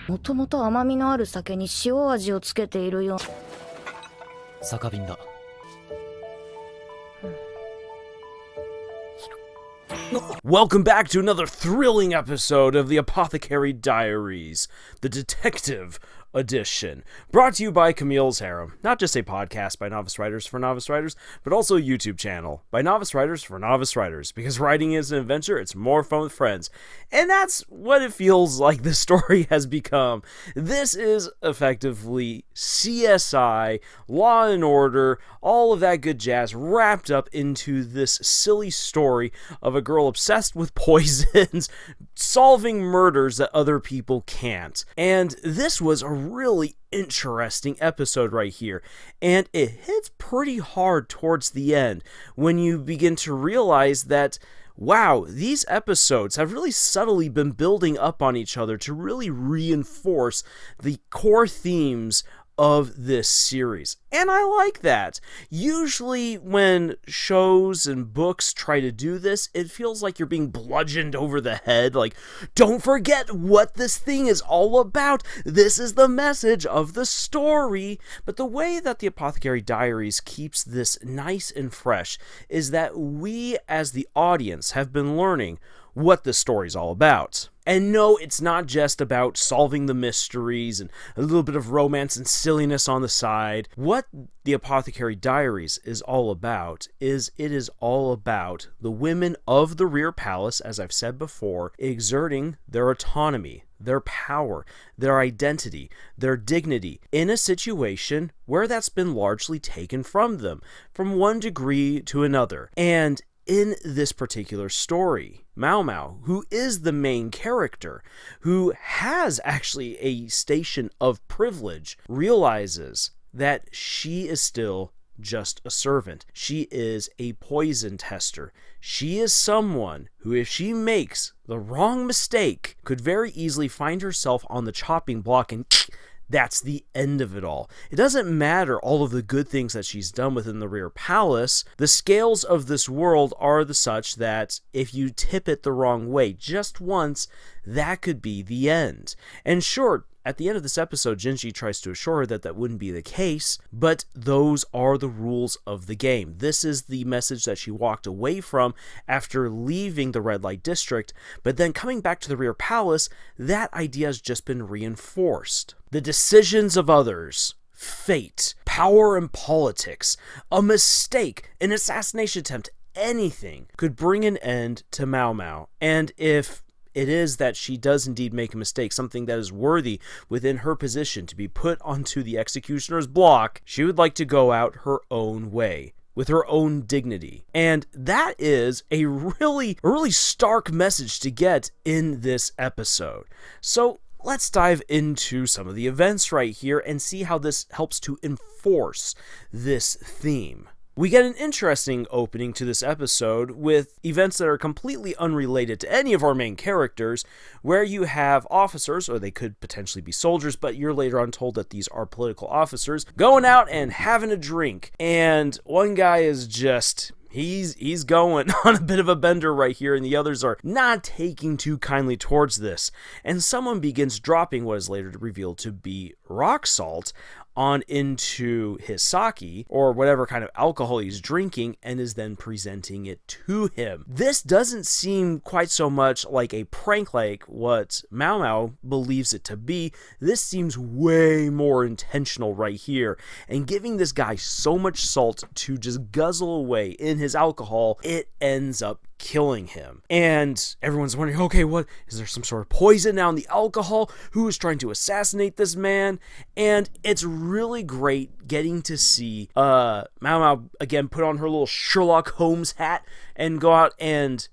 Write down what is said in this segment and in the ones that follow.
もともと甘みのある酒に塩味をつけているよ。酒瓶だ。Welcome back to another thrilling episode of the Apothecary Diaries, the detective edition, brought to you by Camille's Harem, not just a podcast by novice writers for novice writers, but also a YouTube channel by novice writers for novice writers, because writing is an adventure, it's more fun with friends, and that's what it feels like this story has become. This is effectively CSI, Law and Order, all of that good jazz wrapped up into this silly story of a girl obsessed with poisons, solving murders that other people can't. And this was a really interesting episode right here, and it hits pretty hard towards the end when you begin to realize that, wow, these episodes have really subtly been building up on each other to really reinforce the core themes of this series. And I like that. Usually when shows and books try to do this, it feels like you're being bludgeoned over the head, like, don't forget what this thing is all about. This is the message of the story. But the way that the Apothecary Diaries keeps this nice and fresh is that we as the audience have been learning what the story's all about. And no, it's not just about solving the mysteries and a little bit of romance and silliness on the side. What the Apothecary Diaries is all about is it is all about the women of the Rear Palace, as I've said before, exerting their autonomy, their power, their identity, their dignity in a situation where that's been largely taken from them, from one degree to another. And in this particular story, Maomao, who is the main character, who has actually a station of privilege, realizes that she is still just a servant. She is a poison tester. She is someone who, if she makes the wrong mistake, could very easily find herself on the chopping block, and that's the end of it all. It doesn't matter all of the good things that she's done within the Rear Palace. The scales of this world are the such that if you tip it the wrong way just once, that could be the end. And sure, at the end of this episode, Jinji tries to assure her that that wouldn't be the case, but those are the rules of the game. This is the message that she walked away from after leaving the Red Light District, but then coming back to the Rear Palace, that idea has just been reinforced. The decisions of others, fate, power and politics, a mistake, an assassination attempt, anything could bring an end to Maomao. And if it is that she does indeed make a mistake, something that is worthy within her position to be put onto the executioner's block, she would like to go out her own way, with her own dignity. And that is a really stark message to get in this episode. So let's dive into some of the events right here and see how this helps to enforce this theme. We get an interesting opening to this episode with events that are completely unrelated to any of our main characters, where you have officers, or they could potentially be soldiers, but you're later on told that these are political officers, going out and having a drink. And one guy is just, he's going on a bit of a bender right here, and the others are not taking too kindly towards this. And someone begins dropping what is later revealed to be rock salt on into his sake, or whatever kind of alcohol he's drinking, and is then presenting it to him. This doesn't seem quite so much like a prank like what Maomao believes it to be. This seems way more intentional right here, and giving this guy so much salt to just guzzle away in his alcohol, it ends up killing him. And everyone's wondering, okay, what is there, some sort of poison now in the alcohol? Who is trying to assassinate this man? And it's really great getting to see Maomao again put on her little Sherlock Holmes hat and go out and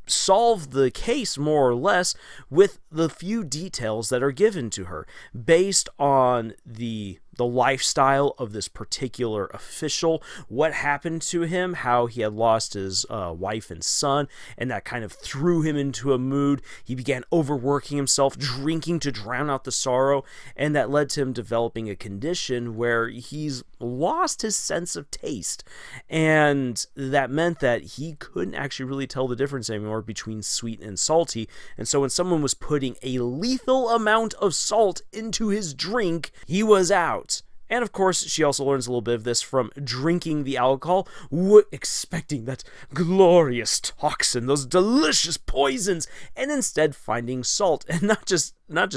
solve the case more or less with the few details that are given to her based on the the lifestyle of this particular official, what happened to him, how he had lost his wife and son, and that kind of threw him into a mood. He began overworking himself, drinking to drown out the sorrow, and that led to him developing a condition where he's lost his sense of taste, and that meant that he couldn't actually really tell the difference anymore between sweet and salty. And so when someone was putting a lethal amount of salt into his drink, he was out. And of course, she also learns a little bit of this from drinking the alcohol, expecting that glorious toxin, those delicious poisons, and instead finding salt, and not just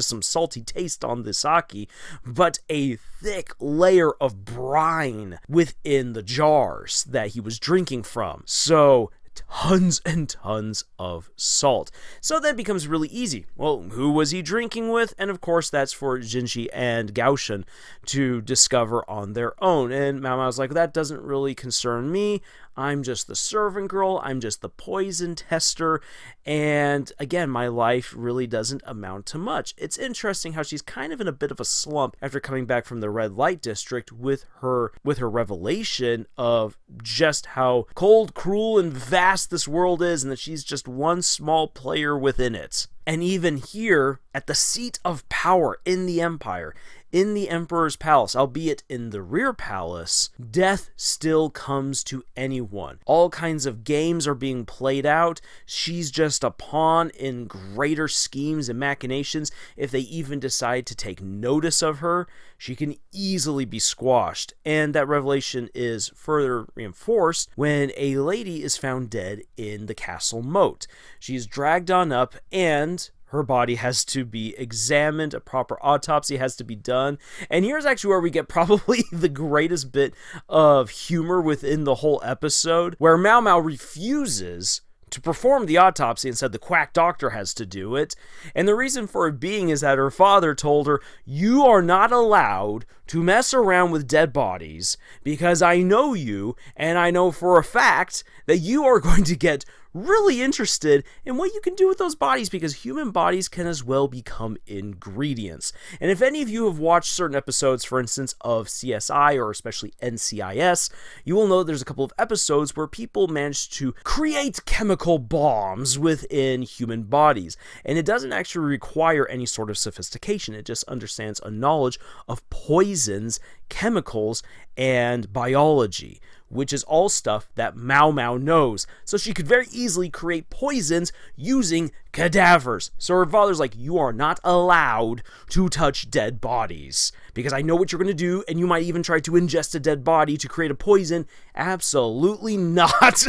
some salty taste on the sake, but a thick layer of brine within the jars that he was drinking from. So tons and tons of salt. So that becomes really easy. Well, who was he drinking with? And of course, that's for Jinshi and Gaoshen to discover on their own. And Maomao's like, that doesn't really concern me. I'm just the servant girl. I'm just the poison tester. And again, my life really doesn't amount to much. It's interesting how she's kind of in a bit of a slump after coming back from the red light district with her revelation of just how cold, cruel, and vast this world is, and that she's just one small player within it. And even here, at the seat of power in the Empire, in the Emperor's palace, albeit in the rear palace, death still comes to anyone. All kinds of games are being played out. She's just a pawn in greater schemes and machinations. If they even decide to take notice of her, she can easily be squashed. And that revelation is further reinforced when a lady is found dead in the castle moat. She's dragged on up, and her body has to be examined, a proper autopsy has to be done. And here's actually where we get probably the greatest bit of humor within the whole episode, where Maomao refuses to perform the autopsy and said the quack doctor has to do it. And the reason for it being is that her father told her, you are not allowed to mess around with dead bodies because I know you, and I know for a fact that you are going to get really interested in what you can do with those bodies, because human bodies can as well become ingredients. And if any of you have watched certain episodes, for instance, of CSI or especially NCIS, you will know there's a couple of episodes where people manage to create chemical bombs within human bodies. And it doesn't actually require any sort of sophistication. It just understands a knowledge of poisons, chemicals, and biology, which is all stuff that Maomao knows. So she could very easily create poisons using cadavers. So her father's like, you are not allowed to touch dead bodies because I know what you're going to do, and you might even try to ingest a dead body to create a poison. Absolutely not.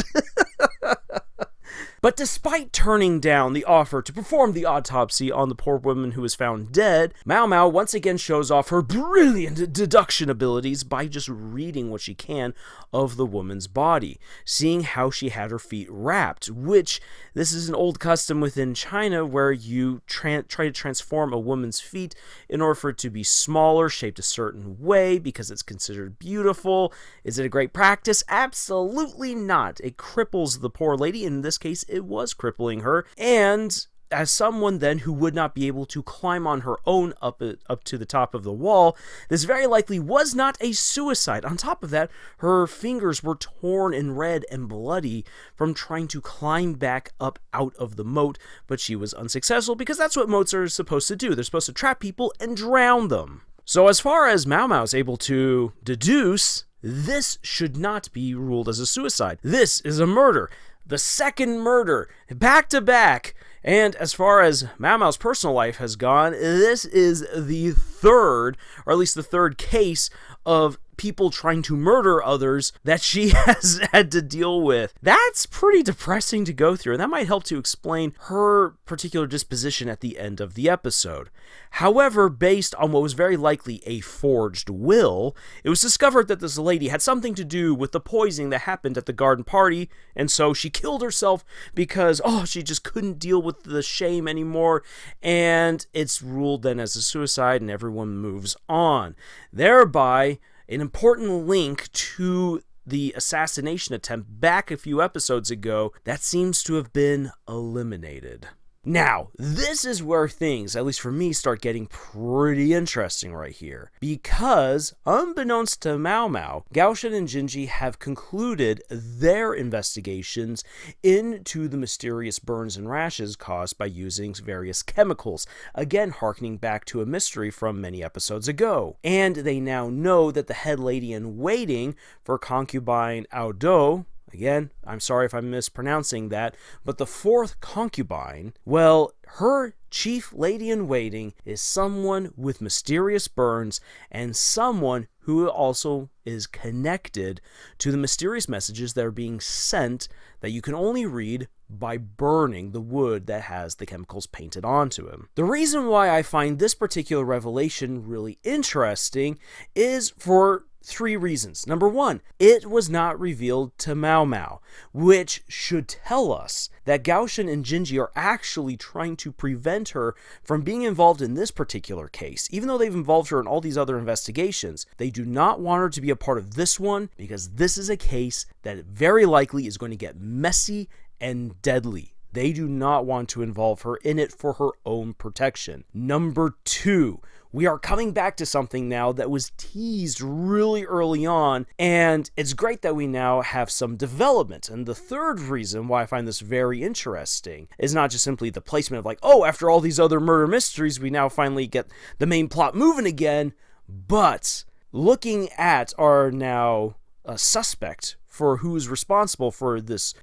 But despite turning down the offer to perform the autopsy on the poor woman who was found dead, Maomao once again shows off her brilliant deduction abilities by just reading what she can of the woman's body, seeing how she had her feet wrapped, which this is an old custom within China where you try to transform a woman's feet in order for it to be smaller, shaped a certain way because it's considered beautiful. Is it a great practice? Absolutely not. It cripples the poor lady. In this case, it was crippling her, and as someone then who would not be able to climb on her own up to the top of the wall, this very likely was not a suicide. On top of that, her fingers were torn and red and bloody from trying to climb back up out of the moat, but she was unsuccessful because that's what moats are supposed to do. They're supposed to trap people and drown them. So as far as Maomao is able to deduce, this should not be ruled as a suicide. This is a murder. The second murder, back to back. And as far as Maomao's personal life has gone, this is the third, or at least the third case of people trying to murder others that she has had to deal with. That's pretty depressing to go through, and that might help to explain her particular disposition at the end of the episode. However, based on what was very likely a forged will, it was discovered that this lady had something to do with the poisoning that happened at the garden party, and so she killed herself because, she just couldn't deal with the shame anymore, and it's ruled then as a suicide, and everyone moves on. Thereby, an important link to the assassination attempt back a few episodes ago that seems to have been eliminated. Now, this is where things, at least for me, start getting pretty interesting right here. Because, unbeknownst to Maomao, Gaoshan and Jinji have concluded their investigations into the mysterious burns and rashes caused by using various chemicals, again harkening back to a mystery from many episodes ago. And they now know that the head lady in waiting for concubine Aodo, again, I'm sorry if I'm mispronouncing that, but the fourth concubine, well, her chief lady in waiting is someone with mysterious burns and someone who also is connected to the mysterious messages that are being sent that you can only read by burning the wood that has the chemicals painted onto him. The reason why I find this particular revelation really interesting is for 3 reasons. Number 1, it was not revealed to Maomao, which should tell us that Gaoshan and Jinji are actually trying to prevent her from being involved in this particular case. Even though they've involved her in all these other investigations, they do not want her to be a part of this one because this is a case that very likely is going to get messy and deadly. They do not want to involve her in it for her own protection. Number 2, we are coming back to something now that was teased really early on, and it's great that we now have some development. And the third reason why I find this very interesting is not just simply the placement of like, oh, after all these other murder mysteries, we now finally get the main plot moving again, but looking at our now suspect for who's responsible for this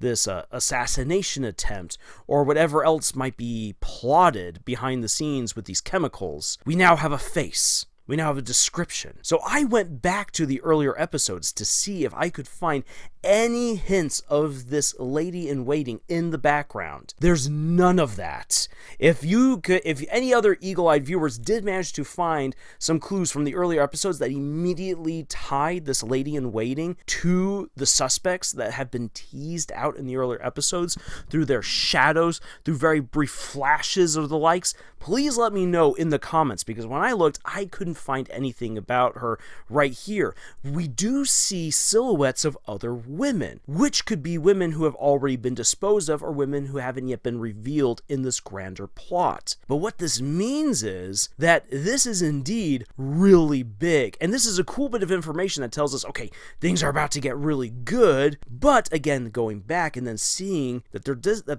assassination attempt or whatever else might be plotted behind the scenes with these chemicals, we now have a face. We now have a description. So I went back to the earlier episodes to see if I could find any hints of this lady in waiting in the background. There's none of that. If any other eagle-eyed viewers did manage to find some clues from the earlier episodes that immediately tied this lady in waiting to the suspects that have been teased out in the earlier episodes through their shadows, through very brief flashes of the likes, please let me know in the comments, because when I looked, I couldn't find anything about her right here. We do see silhouettes of other women, which could be women who have already been disposed of or women who haven't yet been revealed in this grander plot. But what this means is that this is indeed really big, and this is a cool bit of information that tells us, okay, things are about to get really good, but again, going back and then seeing that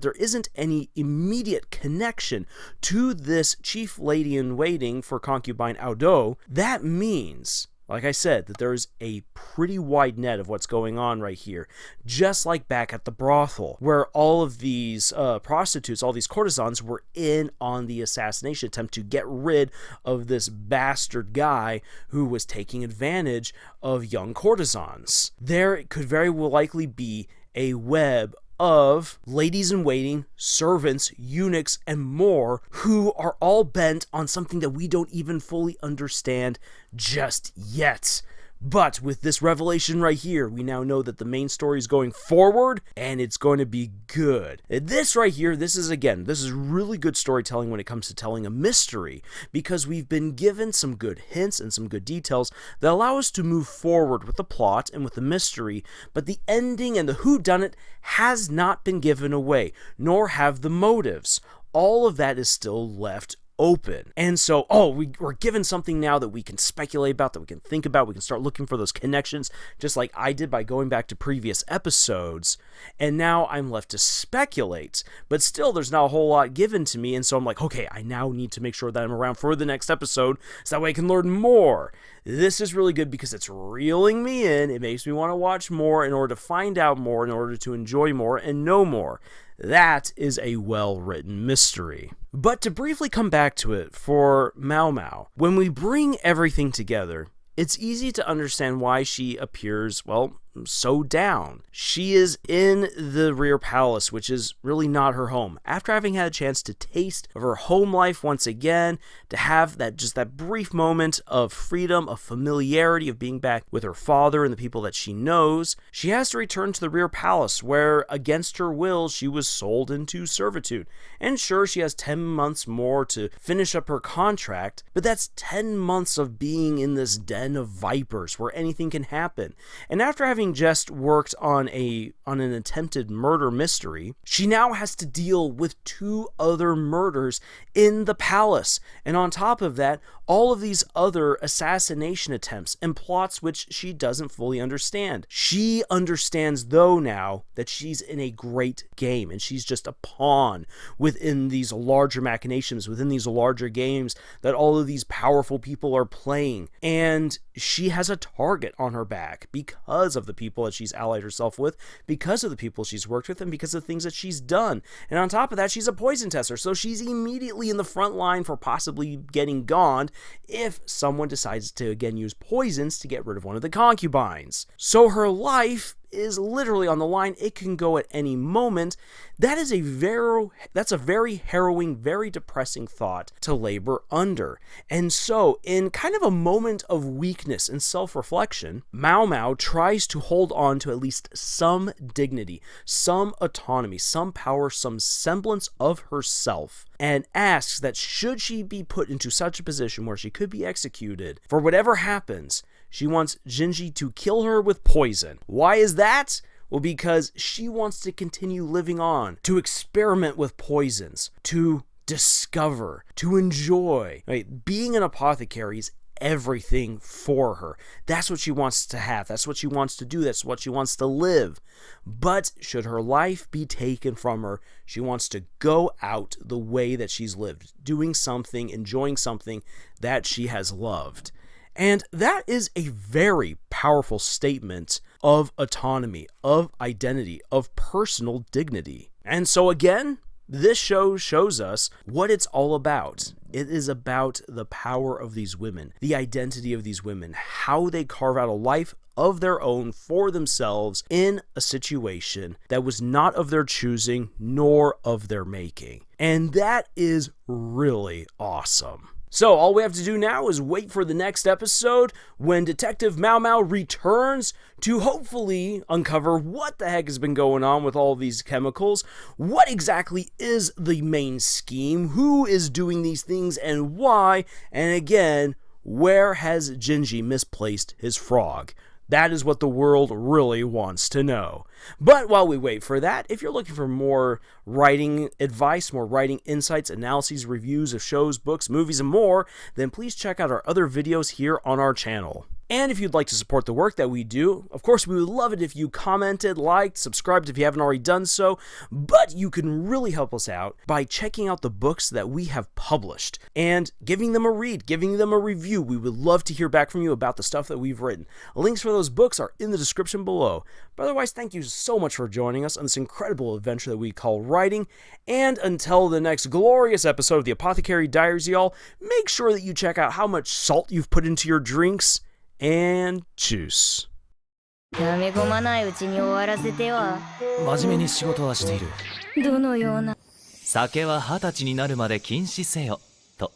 there isn't any immediate connection to this chief lady in waiting for concubine Aodo, that means, like I said, that there's a pretty wide net of what's going on right here. Just like back at the brothel, where all of these prostitutes, all these courtesans were in on the assassination attempt to get rid of this bastard guy who was taking advantage of young courtesans. There could very well likely be a web of ladies in waiting, servants, eunuchs, and more who are all bent on something that we don't even fully understand just yet. But with this revelation right here, we now know that the main story is going forward, and it's going to be good. This right here, this is really good storytelling when it comes to telling a mystery, because we've been given some good hints and some good details that allow us to move forward with the plot and with the mystery, but the ending and the whodunit has not been given away, nor have the motives. All of that is still left open. And so, we're given something now that we can speculate about, that we can think about, we can start looking for those connections, just like I did by going back to previous episodes, and now I'm left to speculate, but still there's not a whole lot given to me, and so I'm like, okay, I now need to make sure that I'm around for the next episode, so that way I can learn more. This is really good because it's reeling me in, it makes me want to watch more in order to find out more, in order to enjoy more and know more. That is a well-written mystery. But to briefly come back to it for Maomao, when we bring everything together, it's easy to understand why she appears, well, so down. She is in the rear palace, which is really not her home. After having had a chance to taste of her home life once again, to have that brief moment of freedom, of familiarity, of being back with her father and the people that she knows, she has to return to the rear palace, where against her will she was sold into servitude. And sure, she has 10 months more to finish up her contract, but that's 10 months of being in this den of vipers where anything can happen. And after having having just worked on an attempted murder mystery, she now has to deal with 2 other murders in the palace. And on top of that, all of these other assassination attempts and plots which she doesn't fully understand. She understands, though, now that she's in a great game and she's just a pawn within these larger machinations, within these larger games that all of these powerful people are playing. And she has a target on her back because of the people that she's allied herself with, because of the people she's worked with, and because of the things that she's done. And on top of that, she's a poison tester, so she's immediately in the front line for possibly getting gone if someone decides to again use poisons to get rid of one of the concubines. So her life is literally on the line. It can go at any moment. That's a very harrowing, very depressing thought to labor under. And so, in kind of a moment of weakness and self-reflection, Maomao tries to hold on to at least some dignity, some autonomy, some power, some semblance of herself, and asks that should she be put into such a position where she could be executed, for whatever happens, she wants Jinji to kill her with poison. Why is that? Well, because she wants to continue living on, to experiment with poisons, to discover, to enjoy. Right? Being an apothecary is everything for her. That's what she wants to have. That's what she wants to do. That's what she wants to live. But should her life be taken from her, she wants to go out the way that she's lived, doing something, enjoying something that she has loved. And that is a very powerful statement of autonomy, of identity, of personal dignity. And so again, this show shows us what it's all about. It is about the power of these women, the identity of these women, how they carve out a life of their own for themselves in a situation that was not of their choosing nor of their making. And that is really awesome. So all we have to do now is wait for the next episode when Detective Maomao returns to hopefully uncover what the heck has been going on with all these chemicals, what exactly is the main scheme, who is doing these things and why, and again, where has Jinji misplaced his frog? That is what the world really wants to know. But while we wait for that, if you're looking for more writing advice, more writing insights, analyses, reviews of shows, books, movies, and more, then please check out our other videos here on our channel. And if you'd like to support the work that we do, of course, we would love it if you commented, liked, subscribed if you haven't already done so, but you can really help us out by checking out the books that we have published and giving them a read, giving them a review. We would love to hear back from you about the stuff that we've written. Links for those books are in the description below. But otherwise, thank you so much for joining us on this incredible adventure that we call writing, and until the next glorious episode of the Apothecary Diaries, y'all, make sure that you check out how much salt you've put into your drinks, and choose. 溜め込まないうちに終わらせては。真面目に仕事はしている。どのような。酒は20歳になるまで禁止せよと。